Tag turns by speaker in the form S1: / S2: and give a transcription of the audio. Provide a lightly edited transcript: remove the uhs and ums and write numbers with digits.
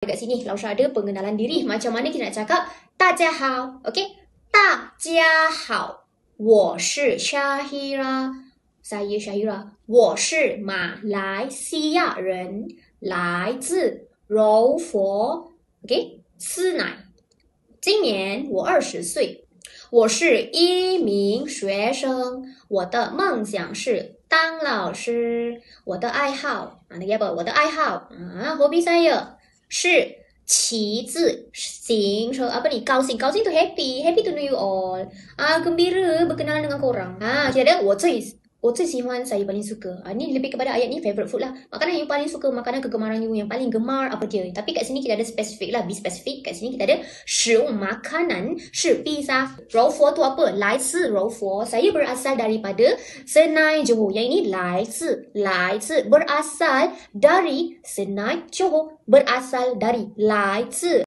S1: Dekat sini, Lausha ada pengenalan diri. Macam mana kita nak cakap? 大家好 OK? 大家好 我是 Syahira. Saya Syahira. 我是马来西亚人，来自柔佛 OK? 斯乃。今年我20岁，我是一名学生，我的梦想是当老师。我的爱好我的爱好hobi saya 是骑自行车高兴 to happy to know you all gembira berkenalan dengan korang jadi我最喜欢 saya paling suka ni lebih kepada ayat ni favorite food lah, makanan yang paling suka, makanan kegemaran you yang paling gemar apa dia. Tapi kat sini kita ada spesifik lah, be specific. Kat sini kita ada 食物 makanan 是 pizza. 柔佛 tu apa? 来自柔佛. Saya berasal daripada Senai Johor. Yang ini 来自 berasal dari Senai Johor, berasal dari 来自